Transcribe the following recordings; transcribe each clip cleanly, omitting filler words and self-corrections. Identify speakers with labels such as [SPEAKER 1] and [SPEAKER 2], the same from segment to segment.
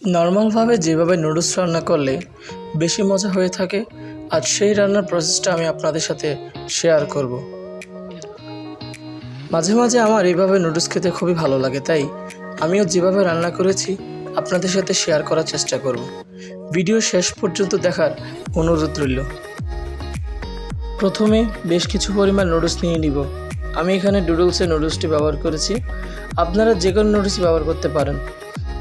[SPEAKER 1] নর্মালভাবে যেভাবে নুডলস রান্না করলে বেশি মজা হয়ে থাকে, আজ সেই রান্নার প্রসেসটা আমি আপনাদের সাথে শেয়ার করব। মাঝে মাঝে আমার এইভাবে নুডলস খেতে খুবই ভালো লাগে, তাই আমিও যেভাবে রান্না করেছি আপনাদের সাথে শেয়ার করার চেষ্টা করব। ভিডিও শেষ পর্যন্ত দেখার অনুরোধ রইল। প্রথমে বেশ কিছু পরিমাণ নুডলস নিয়ে নিব। আমি এখানে ডুডলসের নুডলসটি ব্যবহার করেছি, আপনারা যে কোনো নুডলসই ব্যবহার করতে পারেন।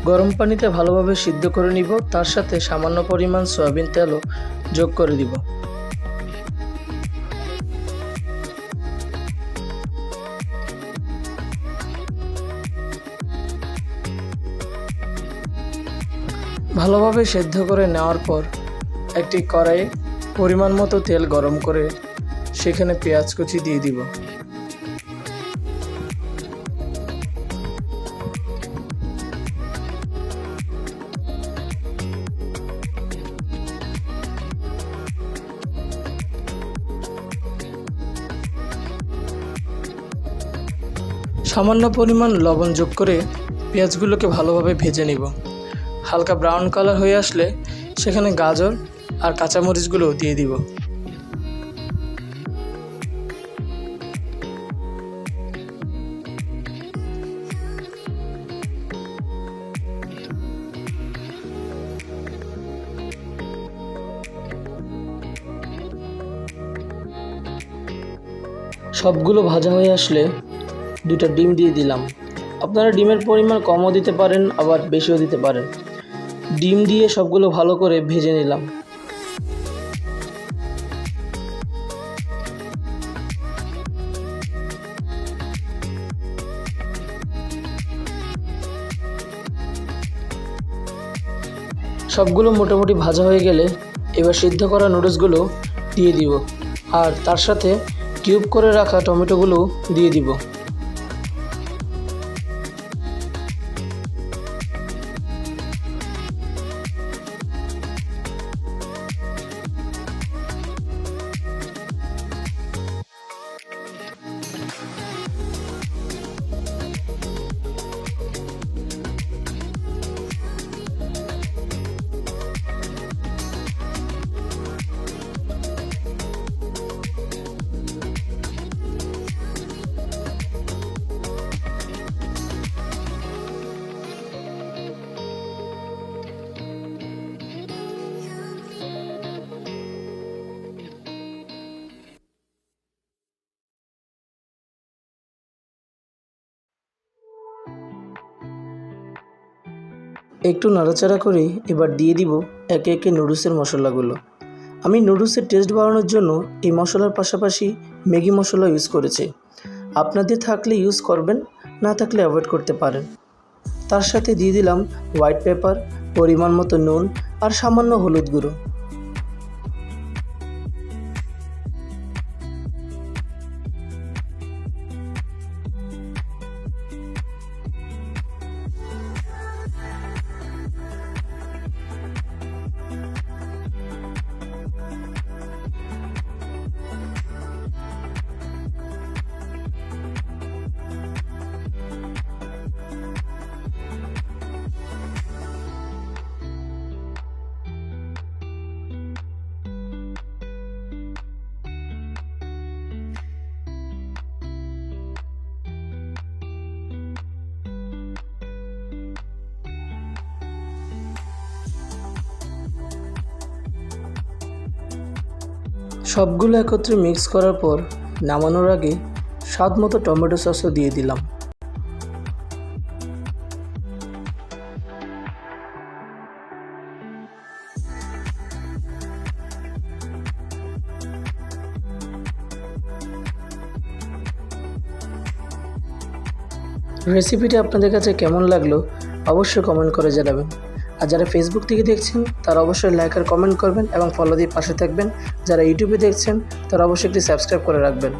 [SPEAKER 1] গরম পানিতে ভালোভাবে সিদ্ধ করে নিব, তার সাথে সামান্য পরিমাণ সয়াবিন তেলও যোগ করে দিব। ভালোভাবে সেদ্ধ করে নেওয়ার পর একটি কড়াইয়ে পরিমাণ মতো তেল গরম করে সেখানে পেঁয়াজ কুচি দিয়ে দিব। সামান্য পরিমাণ লবণ যোগ করে পেঁয়াজগুলোকে ভালোভাবে ভেজে নিব। হালকা ব্রাউন কালার হয়ে আসলে সেখানে গাজর আর কাঁচামরিচগুলো দিয়ে দিব। সবগুলো ভাজা হয়ে আসলে দুটো ডিম দিয়ে দিলাম। আপনারা ডিমের পরিমাণ কমও দিতে পারেন, আবার বেশিও দিতে পারেন। ডিম দিয়ে সবগুলো ভালো করে ভেজে নিলাম। সবগুলো মোটামুটি ভাজা হয়ে গেলে এবার সিদ্ধ করা নুডলসগুলো দিয়ে দিব, আর তার সাথে কিউব করে রাখা টমেটোগুলো দিয়ে দিব। একটু নাড়াচাড়া করে এবার দিয়ে দিব একে একে নুডলসের মশলাগুলো। আমি নুডলসের টেস্ট বাড়ানোর জন্য এই মশলার পাশাপাশি ম্যাগি মশলা ইউজ করেছি। আপনাদের থাকলে ইউজ করবেন, না থাকলে অ্যাভয়েড করতে পারেন। তার সাথে দিয়ে দিলাম হোয়াইট পেপার, পরিমাণ মতো নুন আর সামান্য হলুদ গুঁড়ো। সবগুলো একত্রে মিক্স করার পর নামানোর আগে স্বাদ মতো টমেটো সসও দিয়ে দিলাম। রেসিপিটি আপনাদের কাছে কেমন লাগলো অবশ্যই কমেন্ট করে জানাবেন। আর যারা ফেসবুক থেকে দেখছেন তারা অবশ্যই লাইক আর কমেন্ট করবেন এবং ফলো দিয়ে পাশে থাকবেন। যারা ইউটিউবে দেখছেন তারা অবশ্যই একটি সাবস্ক্রাইব করে রাখবেন।